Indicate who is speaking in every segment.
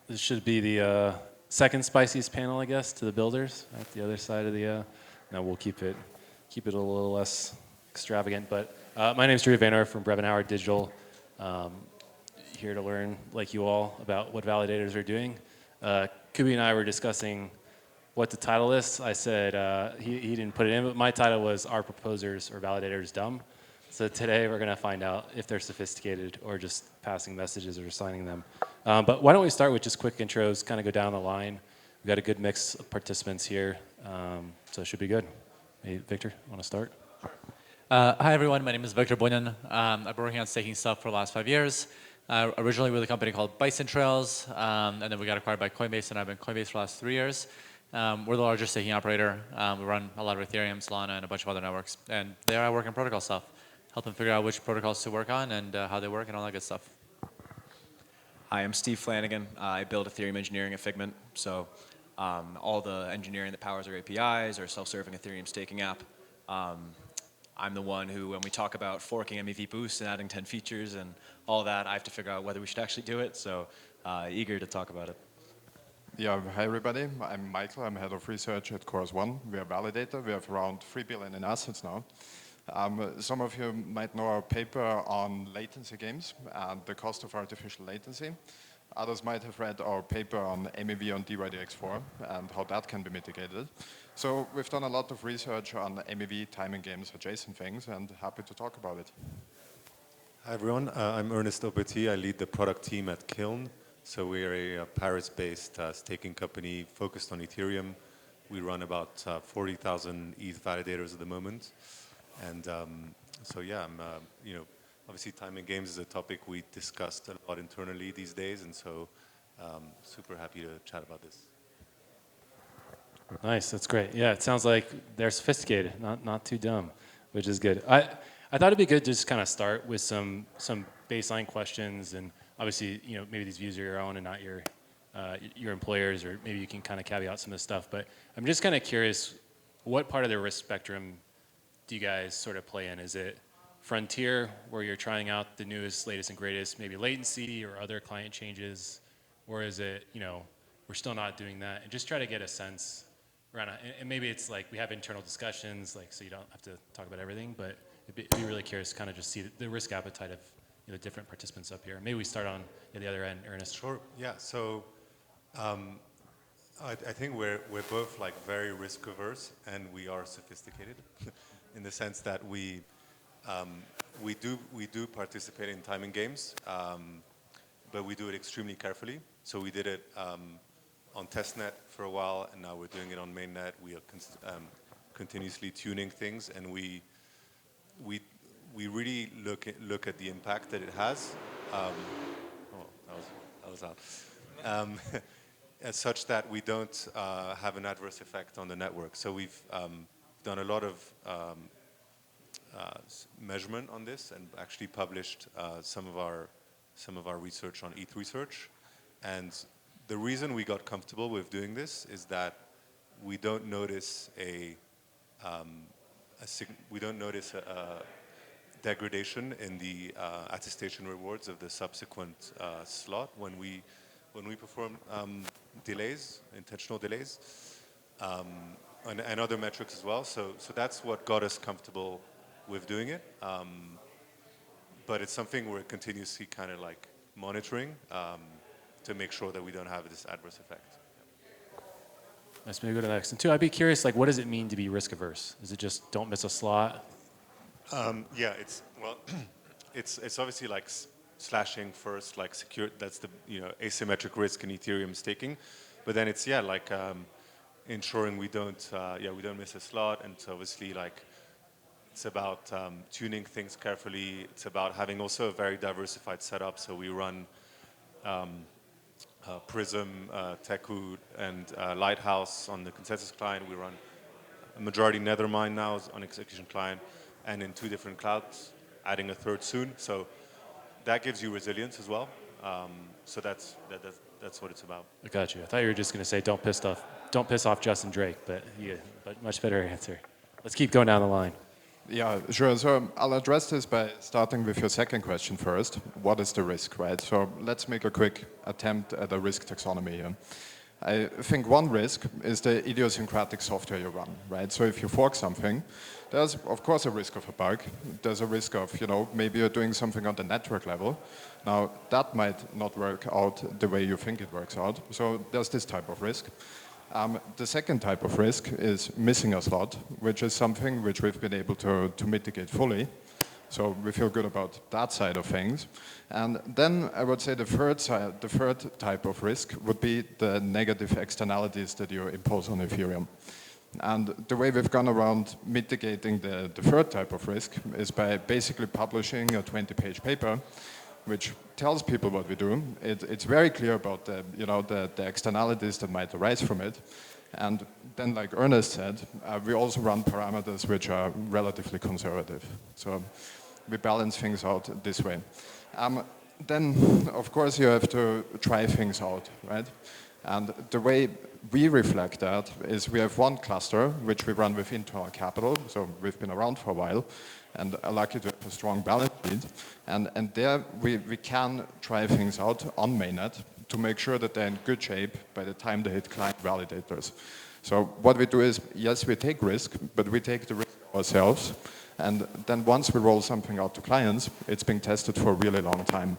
Speaker 1: This should be the second spiciest panel, I guess, to the builders at the other side of the. Now we'll keep it a little less extravagant. But my name is Drew Vaynor from Brevenauer Digital. Um, Here to learn, like you all, about what validators are doing. Kubi and I were discussing what the title is. I said he didn't put it in, but my title was "Are Proposers or Validators Dumb?" So today we're going to find out if they're sophisticated or just passing messages or signing them. But why don't we start with just quick intros, kind of go down the line. We've got a good mix of participants here, so it should be good. Hey, Victor, want to start?
Speaker 2: Hi everyone, my name is Victor Boynan. I've been working on staking stuff for the last 5 years. Originally with a company called Bison Trails, and then we got acquired by Coinbase, and I've been Coinbase for the last 3 years. We're the largest staking operator. We run a lot of Ethereum, Solana, and a bunch of other networks. And there I work on protocol stuff, help them figure out which protocols to work on and how they work and all that good stuff.
Speaker 3: Hi, I'm Steve Flanagan. I build Ethereum engineering at Figment. So all the engineering that powers our APIs, our self-serving Ethereum staking app. I'm the one who, when we talk about forking MEV Boost and adding 10 features and all that, I have to figure out whether we should actually do it. So eager to talk about it.
Speaker 4: Yeah, hi everybody. I'm Michael. I'm head of research at Chorus One. We are Validator. We have around 3 billion in assets now. Some of you might know our paper on latency games and the cost of artificial latency. Others might have read our paper on MEV on DYDX4 and how that can be mitigated. So we've done a lot of research on MEV, timing games, adjacent things, and happy to talk about it.
Speaker 5: Hi everyone, I'm Ernest Aupetit. I lead the product team at Kiln. So we're a Paris-based staking company focused on Ethereum. We run about 40,000 ETH validators at the moment. And so yeah, obviously timing games is a topic we discussed a lot internally these days, and so super happy to chat about this.
Speaker 1: Nice, that's great. Yeah, it sounds like they're sophisticated, not too dumb, which is good. I thought it'd be good to just kind of start with some baseline questions, and obviously, maybe these views are your own and not your employers, or maybe you can kind of caveat some of this stuff. But I'm just kind of curious, what part of the risk spectrum do you guys sort of play in? Is it frontier, where you're trying out the newest, latest, and greatest, maybe latency or other client changes, or is it, we're still not doing that, and just try to get a sense around it. And maybe it's like we have internal discussions, like so you don't have to talk about everything, but it'd be really curious to kind of just see the risk appetite of the different participants up here. Maybe we start on the other end, Ernest.
Speaker 5: Sure. Yeah. So I think we're both like very risk averse, and we are sophisticated in the sense that we do participate in timing games, but we do it extremely carefully. So we did it on testnet for a while, and now we're doing it on mainnet. We are continuously tuning things, and we really look at the impact that it has. That was out. As such that we don't have an adverse effect on the network. So we've done a lot of measurement on this, and actually published some of our research on ETH Research. And the reason we got comfortable with doing this is that we don't notice a degradation in the attestation rewards of the subsequent slot when we perform delays, intentional delays, and other metrics as well. So that's what got us comfortable with doing it. But it's something we're continuously kind of like monitoring to make sure that we don't have this adverse effect.
Speaker 1: Let's maybe go to the next. And two, I'd be curious, like, what does it mean to be risk averse? Is it just don't miss a slot?
Speaker 5: Yeah, it's obviously like slashing first, like secure. That's the asymmetric risk in Ethereum staking, but then it's like ensuring we don't miss a slot, and so obviously like it's about tuning things carefully. It's about having also a very diversified setup. So we run Prism, Teku, and Lighthouse on the consensus client. We run a majority Nethermind now on execution client, and in 2 different clouds, adding a 3rd soon. So that gives you resilience as well. So that's what it's about.
Speaker 1: I got you. I thought you were just going to say don't piss off Justin Drake, but much better answer. Let's keep going down the line.
Speaker 4: Yeah, sure. So I'll address this by starting with your second question first. What is the risk, right? So let's make a quick attempt at a risk taxonomy here. I think one risk is the idiosyncratic software you run, right? So if you fork something, there's of course a risk of a bug. There's a risk of, maybe you're doing something on the network level. Now that might not work out the way you think it works out. So there's this type of risk. The second type of risk is missing a slot, which is something which we've been able to mitigate fully. So we feel good about that side of things. And then I would say the third type of risk would be the negative externalities that you impose on Ethereum. And the way we've gone around mitigating the third type of risk is by basically publishing a 20-page paper which tells people what we do. It's very clear about the externalities that might arise from it. And then, like Ernest said, we also run parameters which are relatively conservative. So we balance things out this way. Then, of course, you have to try things out, right? And the way we reflect that is we have one cluster, which we run with internal capital. So we've been around for a while and are lucky to have a strong balance sheet. And there we can try things out on mainnet to make sure that they're in good shape by the time they hit client validators. So what we do is, yes, we take risk, but we take the risk ourselves. And then once we roll something out to clients, it's being tested for a really long time.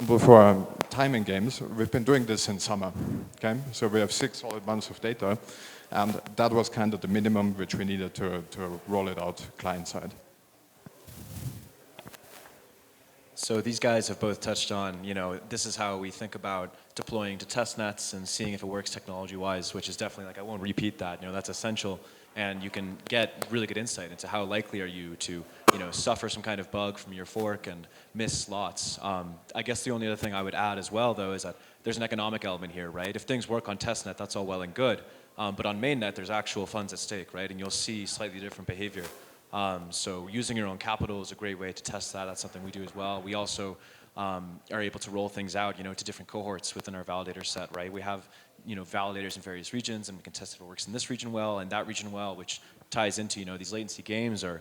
Speaker 4: For timing games, we've been doing this in summer, okay? So we have 6 solid months of data, and that was kind of the minimum which we needed to roll it out client side.
Speaker 3: So these guys have both touched on, this is how we think about deploying to test nets and seeing if it works technology-wise, which is definitely, like, I won't repeat that, that's essential. And you can get really good insight into how likely are you to, suffer some kind of bug from your fork and miss slots. I guess the only other thing I would add as well, though, is that there's an economic element here, right? If things work on testnet, that's all well and good. But on mainnet, there's actual funds at stake, right? And you'll see slightly different behavior. So using your own capital is a great way to test that. That's something we do as well. We also are able to roll things out, to different cohorts within our validator set, right? We have, validators in various regions, and we can test if it works in this region well and that region well, which ties into, these latency games are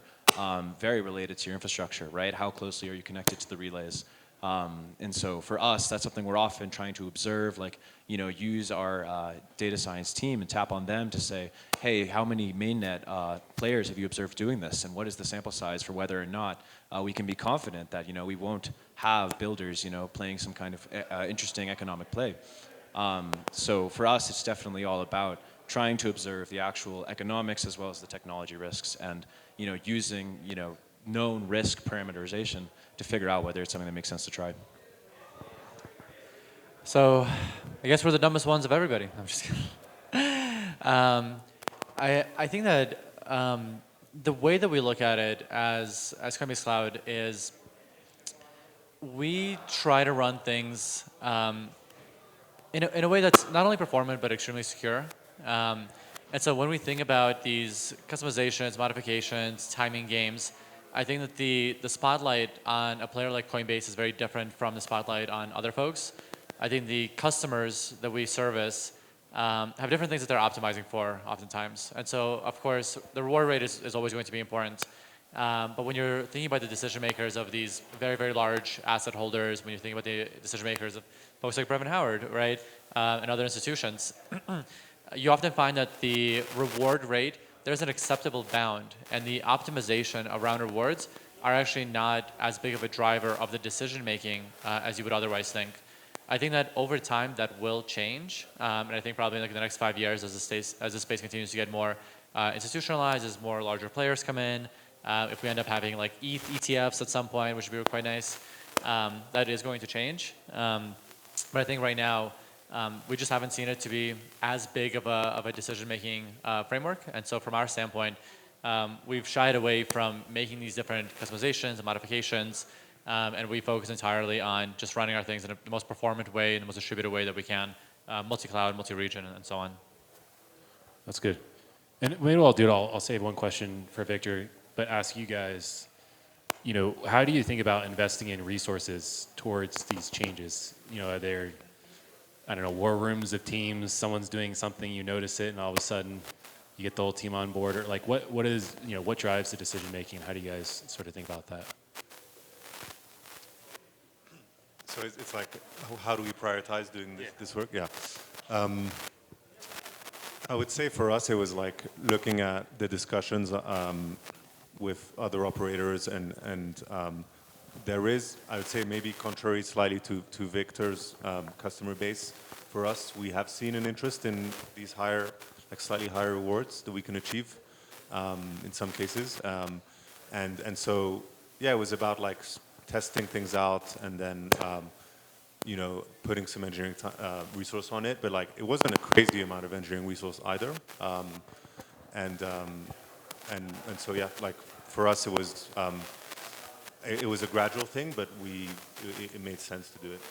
Speaker 3: very related to your infrastructure, right? How closely are you connected to the relays? And so for us, that's something we're often trying to observe, like, use our data science team and tap on them to say, hey, how many mainnet players have you observed doing this? And what is the sample size for whether or not we can be confident that, we won't have builders, playing some kind of interesting economic play. So for us, it's definitely all about trying to observe the actual economics as well as the technology risks and, using, known risk parameterization to figure out whether it's something that makes sense to try.
Speaker 2: So I guess we're the dumbest ones of everybody. I'm just kidding. I think that the way that we look at it as Coinbase Cloud is we try to run things in a way that's not only performant but extremely secure. And so when we think about these customizations, modifications, timing games, I think that the spotlight on a player like Coinbase is very different from the spotlight on other folks. I think the customers that we service have different things that they're optimizing for oftentimes. And so, of course, the reward rate is always going to be important. But when you're thinking about the decision makers of these very, very large asset holders, when you think about the decision makers of folks like Brevan Howard, right, and other institutions, you often find that the reward rate, there's an acceptable bound, and the optimization around rewards are actually not as big of a driver of the decision making as you would otherwise think. I think that over time that will change, and I think probably in the next 5 years as the space continues to get more institutionalized, as more larger players come in, if we end up having like ETH ETFs at some point, which would be quite nice, that is going to change. But I think right now, we just haven't seen it to be as big of a decision-making framework. And so from our standpoint, we've shied away from making these different customizations and modifications, and we focus entirely on just running our things in the most performant way, in the most distributed way that we can, multi-cloud, multi-region, and so on.
Speaker 1: That's good. And maybe what I'll do, I'll save one question for Victor, but ask you guys, how do you think about investing in resources towards these changes? Are there, I don't know, war rooms of teams, someone's doing something, you notice it, and all of a sudden, you get the whole team on board, or like what is, what drives the decision making? How do you guys sort of think about that?
Speaker 5: So it's like, how do we prioritize doing this work? Yeah. I would say for us, it was like looking at the discussions with other operators, and there is, I would say, maybe contrary slightly to Victor's customer base. For us, we have seen an interest in these higher, like slightly higher rewards that we can achieve in some cases, and so yeah, it was about like testing things out, and then putting some engineering resource on it. But like, it wasn't a crazy amount of engineering resource either, and so yeah, like for us, it was a gradual thing, but it made sense to do it.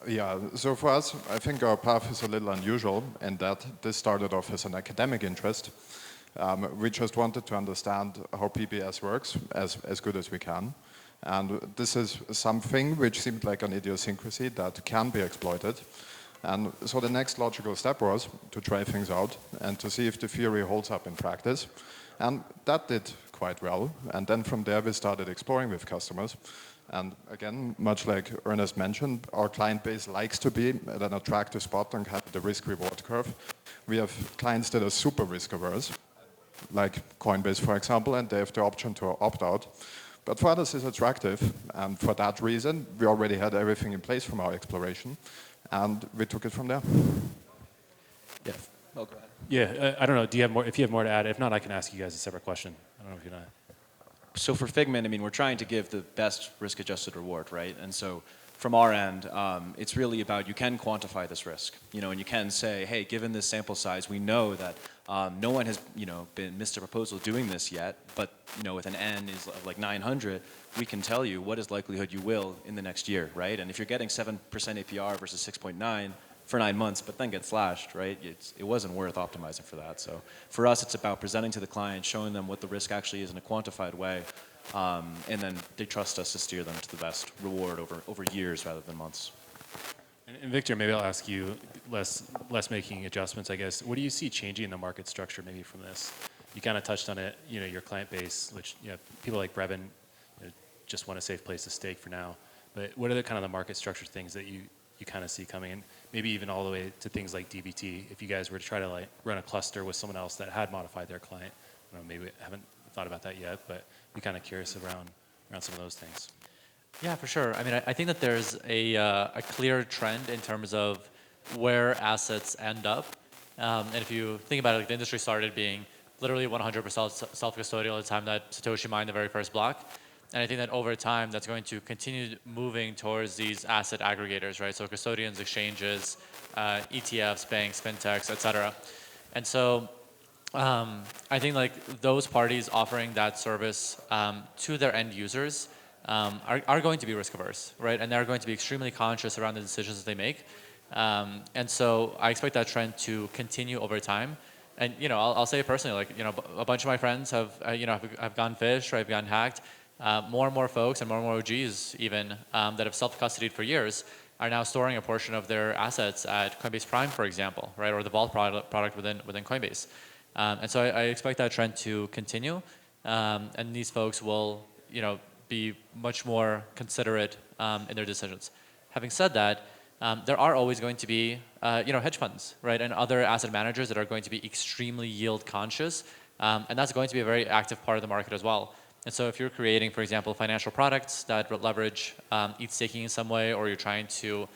Speaker 4: Yeah, so for us, I think our path is a little unusual in that this started off as an academic interest. We just wanted to understand how PBS works as good as we can. And this is something which seemed like an idiosyncrasy that can be exploited. And so the next logical step was to try things out and to see if the theory holds up in practice. And that did quite well. And then from there, we started exploring with customers. And again, much like Ernest mentioned, our client base likes to be at an attractive spot on kind of the risk-reward curve. We have clients that are super risk-averse, like Coinbase, for example, and they have the option to opt out. But for others, it's attractive, and for that reason, we already had everything in place from our exploration, and we took it from there.
Speaker 3: Yeah. Oh, go ahead.
Speaker 1: Yeah, I don't know. Do you have more? If you have more to add, if not, I can ask you guys a separate question. I don't know if you're not.
Speaker 3: So for Figment, I mean, we're trying to give the best risk-adjusted reward, right? And so from our end, it's really about, you can quantify this risk, and you can say, hey, given this sample size, we know that no one has, been missed a proposal doing this yet, but, with an N is of like 900, we can tell you what is likelihood you will in the next year, right? And if you're getting 7% APR versus 6.9 for 9 months, but then get slashed, right? It wasn't worth optimizing for that. So for us, it's about presenting to the client, showing them what the risk actually is in a quantified way, and then they trust us to steer them to the best reward over years rather than months.
Speaker 1: And Victor, maybe I'll ask you, less making adjustments, I guess. What do you see changing in the market structure maybe from this? You kind of touched on it, your client base, which people like Brevin just want a safe place to stake for now. But what are the kind of the market structure things that you kind of see coming in? Maybe even all the way to things like DBT. If you guys were to try to like run a cluster with someone else that had modified their client, I don't know, maybe I haven't thought about that yet, but be kind of curious around some of those things.
Speaker 2: Yeah, for sure. I mean, I think that there's a clear trend in terms of where assets end up. And if you think about it, like the industry started being literally 100% self-custodial at the time that Satoshi mined the very first block. And I think that over time, that's going to continue moving towards these asset aggregators, right? So custodians, exchanges, ETFs, banks, fintechs, et cetera. And so I think like those parties offering that service to their end users are going to be risk averse, right? And they're going to be extremely conscious around the decisions that they make. And so I expect that trend to continue over time. And I'll say personally, like a bunch of my friends have have gone phished or have gotten hacked. More and more folks and more OGs even that have self-custodied for years are now storing a portion of their assets at Coinbase Prime, for example, right, or the Vault product within Coinbase. And so I expect that trend to continue, and these folks will be much more considerate in their decisions. Having said that, there are always going to be hedge funds, right, and other asset managers that are going to be extremely yield conscious, and that's going to be a very active part of the market as well. And so if you're creating, for example, financial products that leverage ETH staking in some way, or you're trying to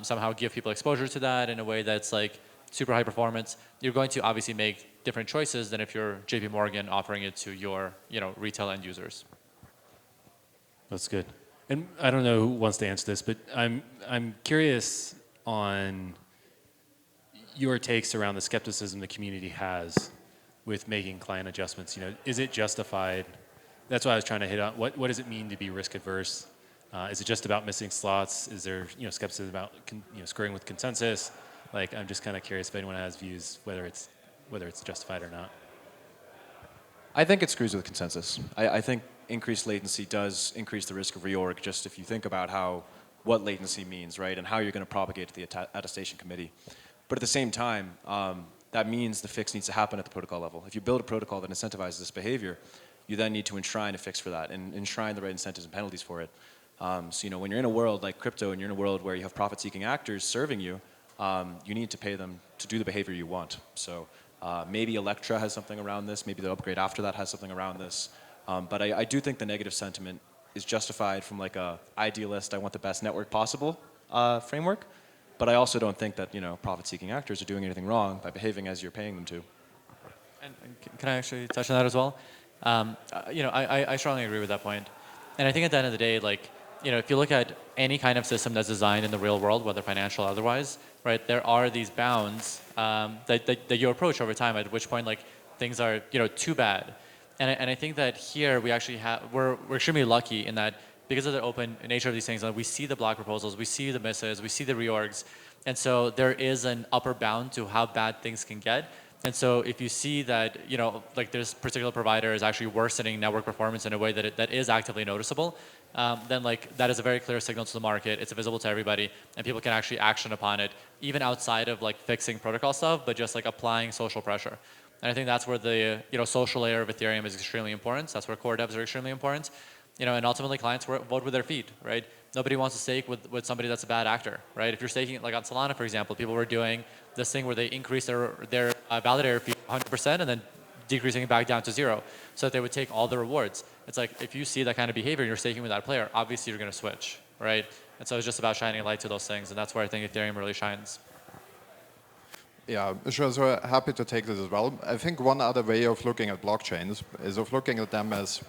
Speaker 2: somehow give people exposure to that in a way that's like super high performance, you're going to obviously make different choices than if you're JP Morgan offering it to your retail end users.
Speaker 1: That's good. And I don't know who wants to answer this, but I'm curious on your takes around the skepticism the community has with making client adjustments. Is it justified? That's what I was trying to hit on. What does it mean to be risk adverse? Is it just about missing slots? Is there skepticism about screwing with consensus? Like, I'm just kind of curious if anyone has views whether it's justified or not.
Speaker 3: I think it screws with consensus. I think increased latency does increase the risk of reorg, just if you think about what latency means, right, and how you're going to propagate to the attestation committee. But at the same time, that means the fix needs to happen at the protocol level. If you build a protocol that incentivizes this behavior, you then need to enshrine a fix for that and enshrine the right incentives and penalties for it. So when you're in a world like crypto and you're in a world where you have profit-seeking actors serving you, you need to pay them to do the behavior you want. So maybe Electra has something around this, maybe the upgrade after that has something around this. But I do think the negative sentiment is justified from like a idealist, I want the best network possible framework. But I also don't think that profit-seeking actors are doing anything wrong by behaving as you're paying them to.
Speaker 2: And can I actually touch on that as well? I strongly agree with that point. And I think at the end of the day, like, if you look at any kind of system that's designed in the real world, whether financial or otherwise, right, there are these bounds that you approach over time, at which point, like, things are, too bad. And I think that here we actually we're extremely lucky in that because of the open nature of these things, we see the block proposals, we see the misses, we see the reorgs, and so there is an upper bound to how bad things can get. And so if you see that, like this particular provider is actually worsening network performance in a way that is actively noticeable, then like that is a very clear signal to the market. It's visible to everybody, and people can actually action upon it, even outside of like fixing protocol stuff, but just like applying social pressure. And I think that's where the social layer of Ethereum is extremely important. That's where core devs are extremely important. And ultimately clients vote with their feet, right? Nobody wants to stake with somebody that's a bad actor, right? If you're staking, like on Solana, for example, people were doing this thing where they increase their validator fee 100% and then decreasing it back down to 0 so that they would take all the rewards. It's like, if you see that kind of behavior and you're staking with that player, obviously you're going to switch, right? And so it's just about shining a light to those things, and that's where I think Ethereum really shines.
Speaker 4: Yeah, sure. So happy to take this as well. I think one other way of looking at blockchains is of looking at them as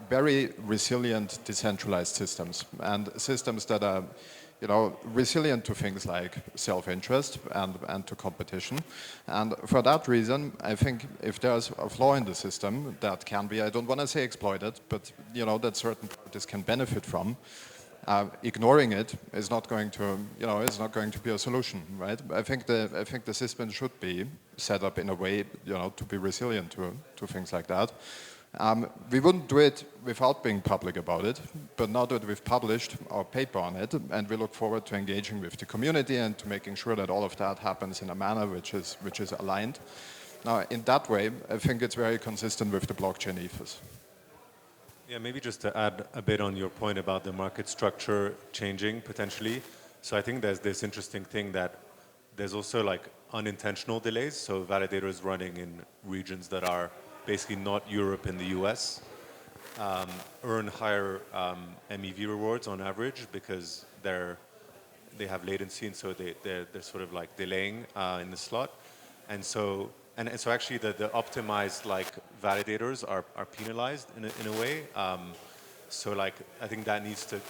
Speaker 4: very resilient decentralized systems, and systems that are resilient to things like self-interest and to competition. And for that reason, I think if there's a flaw in the system that can be, I don't want to say exploited, but that certain parties can benefit from, ignoring it is not going to, is not going to be a solution, right? I think the system should be set up in a way, to be resilient to things like that. We wouldn't do it without being public about it, but now that we've published our paper on it, and we look forward to engaging with the community and to making sure that all of that happens in a manner which is aligned. Now, in that way, I think it's very consistent with the blockchain ethos.
Speaker 5: Yeah, maybe just to add a bit on your point about the market structure changing potentially. So I think there's this interesting thing that there's also like unintentional delays. So validators running in regions that are basically not Europe and the US, earn higher MEV rewards on average because they have latency, and so they're sort of like delaying in the slot. And so actually the optimized like validators are penalized in a way. So like I think that needs to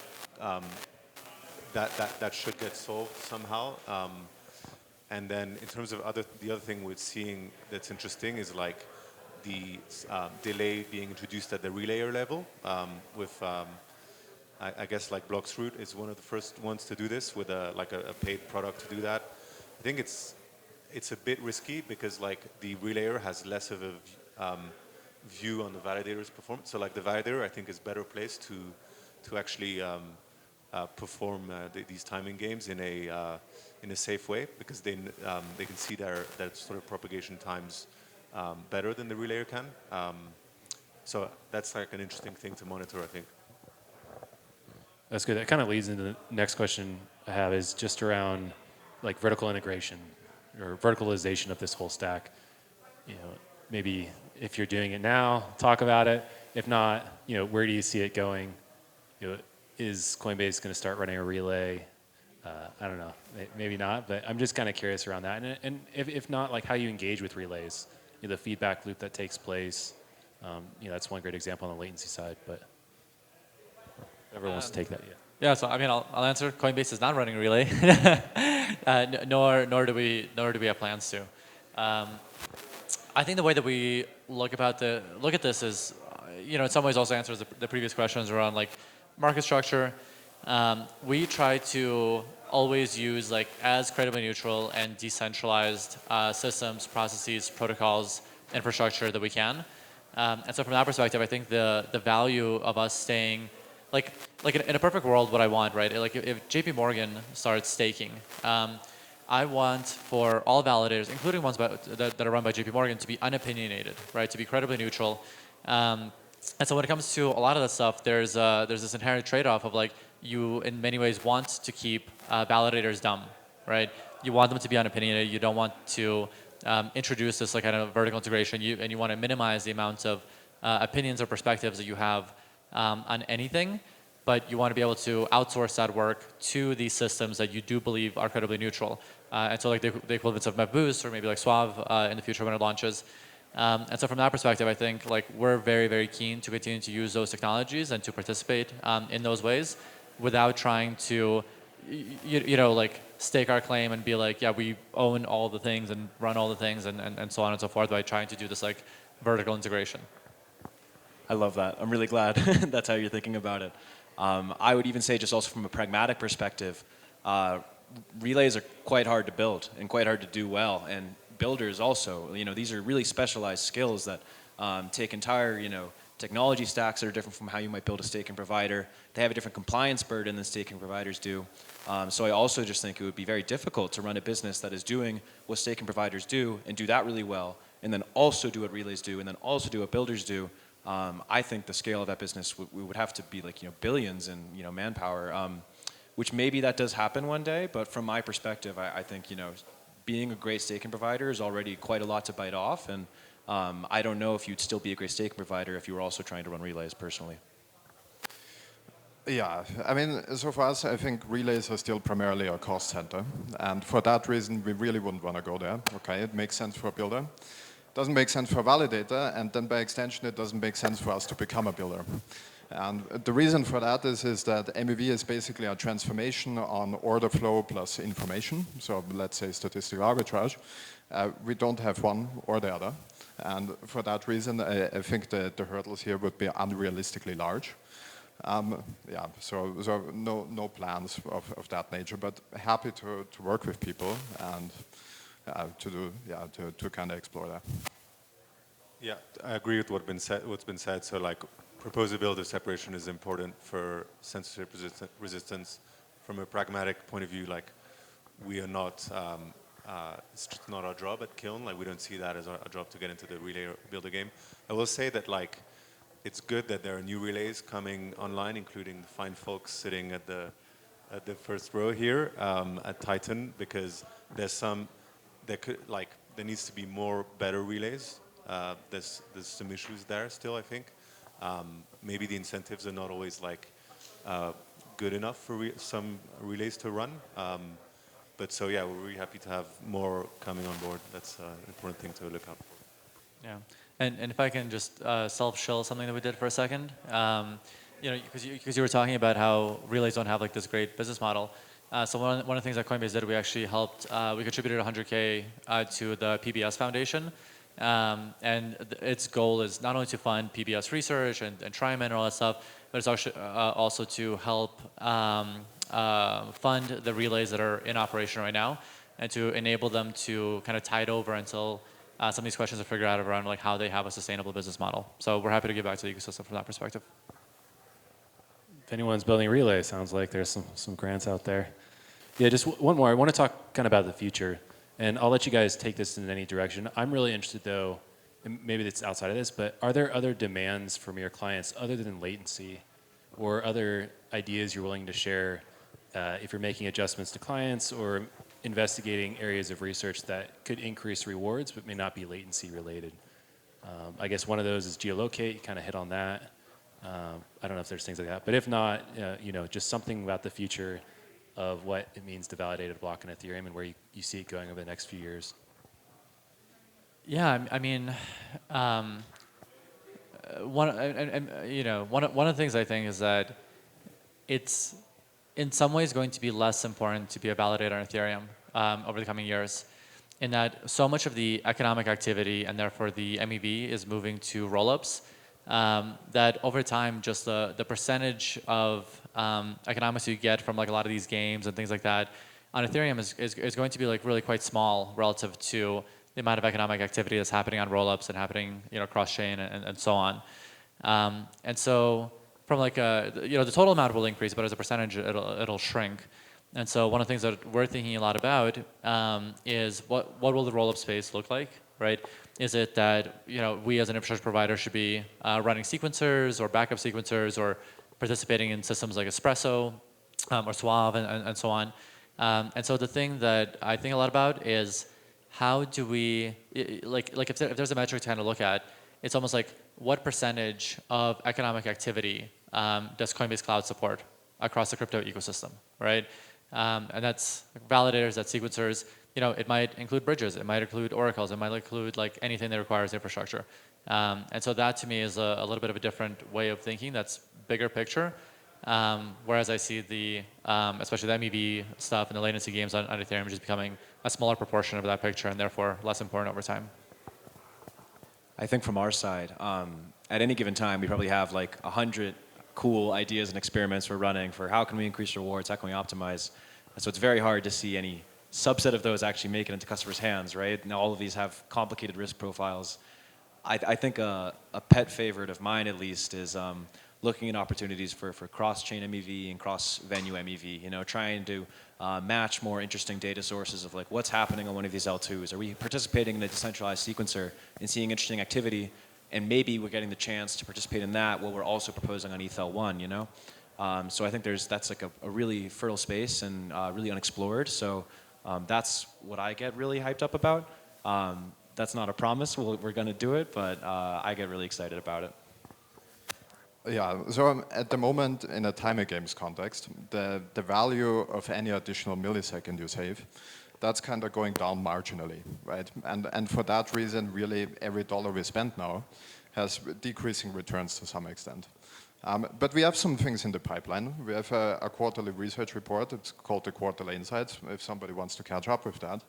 Speaker 5: that should get solved somehow. And then in terms of the other thing we're seeing that's interesting is like the delay being introduced at the relayer level with, I guess like Bloxroot is one of the first ones to do this with a paid product to do that. I think it's a bit risky because like the relayer has less of a view on the validator's performance. So like the validator I think is better placed to actually perform these timing games in a safe way because they can see their sort of propagation times better than the relayer can. So that's like an interesting thing to monitor, I think.
Speaker 1: That's good. That kind of leads into the next question I have is just around like vertical integration or verticalization of this whole stack. Maybe if you're doing it now, talk about it. If not, where do you see it going? Is Coinbase going to start running a relay? I don't know, maybe not, but I'm just kind of curious around that. And if not, like how you engage with relays, the feedback loop that takes place. That's one great example on the latency side, but whoever wants to take that, yeah.
Speaker 2: Yeah, so I mean, I'll answer. Coinbase is not running a relay, nor do we have plans to. I think the way that we look at this is, in some ways also answers the previous questions around like market structure. We try to always use like as credibly neutral and decentralized systems, processes, protocols, infrastructure that we can. And so from that perspective, I think the value of us staying like in a perfect world, what I want, right? Like if JP Morgan starts staking, I want for all validators, including ones that are run by JP Morgan, to be unopinionated, right? To be credibly neutral. And so when it comes to a lot of that stuff, there's this inherent trade-off of like, you in many ways want to keep validators dumb, right? You want them to be unopinionated. You don't want to introduce this like kind of vertical integration. And you want to minimize the amount of opinions or perspectives that you have on anything. But you want to be able to outsource that work to these systems that you do believe are credibly neutral. And so like the equivalents of MapBoost or maybe like Suave in the future when it launches. And so from that perspective, I think like we're very, very keen to continue to use those technologies and to participate in those ways without trying to, you know, like stake our claim and be like, yeah, we own all the things and run all the things and so on and so forth by trying to do this like vertical integration.
Speaker 3: I love that. I'm really glad that's how you're thinking about it. I would even say just also from a pragmatic perspective, relays are quite hard to build and quite hard to do well. And builders also, you know, these are really specialized skills that take entire, you know, technology stacks that are different from how you might build a staking provider. They have a different compliance burden than staking providers do. So I also just think it would be very difficult to run a business that is doing what staking providers do and do that really well, and then also do what relays do, and then also do what builders do. I think the scale of that business would have to be like, you know, billions in, you know, manpower, which maybe that does happen one day, but from my perspective, I think, you know, being a great staking provider is already quite a lot to bite off, and I don't know if you'd still be a great staking provider if you were also trying to run relays personally.
Speaker 4: Yeah, I mean, so for us, I think relays are still primarily a cost center, and for that reason, we really wouldn't want to go there. Okay, it makes sense for a builder. Doesn't make sense for a validator, and then by extension, it doesn't make sense for us to become a builder. And the reason for that is that MEV is basically a transformation on order flow plus information. So let's say statistical arbitrage. We don't have one or the other. And for that reason, I think the hurdles here would be unrealistically large. Yeah, so no plans of that nature, but happy to work with people and to kind of explore that.
Speaker 5: Yeah, I agree with what's been said. So like proposer-builder separation is important for censorship resistance. From a pragmatic point of view, like we are not, it's just not our job at Kiln. Like we don't see that as our job to get into the relay builder game. I will say that like it's good that there are new relays coming online, including the fine folks sitting at the first row here at Titan, because there needs to be more better relays. There's some issues there still, I think. Maybe the incentives are not always like good enough for some relays to run. But so yeah, we're really happy to have more coming on board. That's an important thing to look out for.
Speaker 2: Yeah, and if I can just self-shill something that we did for a second, you know, because you were talking about how relays don't have like this great business model. So one of the things that Coinbase did, we actually helped, we contributed 100K to the PBS Foundation. And its goal is not only to fund PBS research and TRIMEN and all that stuff, but it's also to help fund the relays that are in operation right now and to enable them to kind of tide over until some of these questions are figured out around like how they have a sustainable business model. So we're happy to give back to the ecosystem from that perspective.
Speaker 1: If anyone's building relay, sounds like there's some grants out there. Yeah, just one more. I want to talk kind of about the future, and I'll let you guys take this in any direction. I'm really interested, though, and maybe it's outside of this, but are there other demands from your clients other than latency, or other ideas you're willing to share if you're making adjustments to clients or investigating areas of research that could increase rewards but may not be latency related? I guess one of those is geolocate. You kind of hit on that. I don't know if there's things like that, but if not, you know, just something about the future of what it means to validate a block in Ethereum and where you see it going over the next few years.
Speaker 2: Yeah, I mean, one of the things I think is that it's in some ways going to be less important to be a validator on Ethereum over the coming years, in that so much of the economic activity and therefore the MEV is moving to rollups. That over time, just the percentage of economics you get from like a lot of these games and things like that on Ethereum is going to be like really quite small relative to the amount of economic activity that's happening on rollups and happening, you know, cross chain and so on. And so from like the total amount will increase, but as a percentage it'll shrink. And so one of the things that we're thinking a lot about is what will the roll-up space look like, right? Is it that we as an infrastructure provider should be running sequencers or backup sequencers or participating in systems like Espresso or Suave and so on. And so the thing that I think a lot about is how do we, if there's a metric to kind of look at, it's almost like what percentage of economic activity does Coinbase Cloud support across the crypto ecosystem, right? And that's validators, that's sequencers. It might include bridges, it might include oracles, it might include like anything that requires infrastructure. And so that to me is a little bit of a different way of thinking. That's bigger picture. Whereas I see the, especially the MEV stuff and the latency games on Ethereum just becoming a smaller proportion of that picture and therefore less important over time.
Speaker 3: I think from our side, at any given time, we probably have like 100 cool ideas and experiments we're running for how can we increase rewards, how can we optimize. And so it's very hard to see any subset of those actually make it into customers' hands, right? Now all of these have complicated risk profiles. I think a pet favorite of mine at least is looking at opportunities for cross-chain MEV and cross-venue MEV, trying to match more interesting data sources of like what's happening on one of these L2s. Are we participating in a decentralized sequencer and seeing interesting activity, and maybe we're getting the chance to participate in that while we're also proposing on ETH-L1, So I think that's like a really fertile space and really unexplored. So that's what I get really hyped up about. That's not a promise, we're going to do it, but I get really excited about it.
Speaker 4: Yeah, so at the moment, in a timer games context, the value of any additional millisecond you save, that's kind of going down marginally, right? And for that reason, really, every dollar we spend now has decreasing returns to some extent. But we have some things in the pipeline. We have a quarterly research report. It's called the Quarterly Insights, if somebody wants to catch up with that.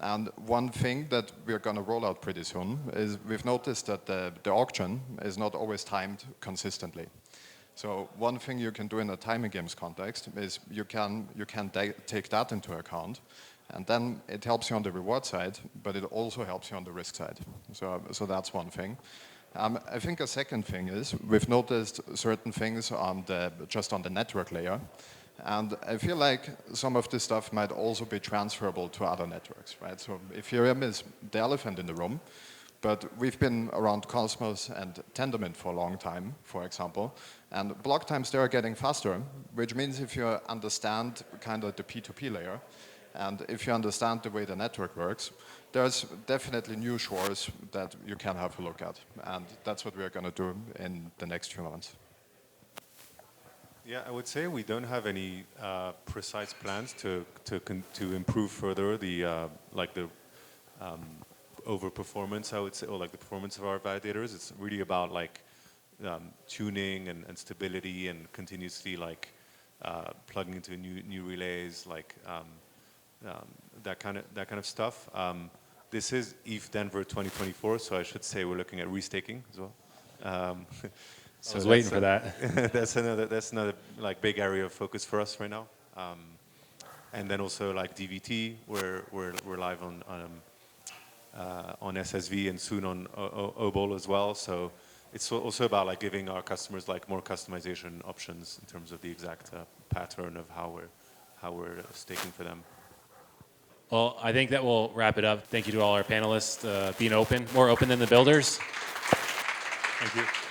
Speaker 4: And one thing that we're going to roll out pretty soon is we've noticed that the auction is not always timed consistently. So one thing you can do in a timing games context is you can take that into account, and then it helps you on the reward side, but it also helps you on the risk side. So that's one thing. I think a second thing is we've noticed certain things just on the network layer. And I feel like some of this stuff might also be transferable to other networks, right? So Ethereum is the elephant in the room, but we've been around Cosmos and Tendermint for a long time, for example, and block times there are getting faster, which means if you understand kind of the P2P layer, and if you understand the way the network works, there's definitely new shores that you can have a look at, and that's what we're going to do in the next few months.
Speaker 5: Yeah, I would say we don't have any precise plans to improve further the overperformance, I would say, or like the performance of our validators. It's really about like tuning and stability and continuously like plugging into new relays, like that kind of stuff. This is ETH Denver 2024, so I should say we're looking at restaking as well.
Speaker 1: So I was waiting for that.
Speaker 5: that's another like big area of focus for us right now. And then also like DVT, we're live on SSV and soon on OBOL as well. So it's also about like giving our customers like more customization options in terms of the exact pattern of how we're staking for them.
Speaker 1: Well, I think that will wrap it up. Thank you to all our panelists being open, more open than the builders. Thank you.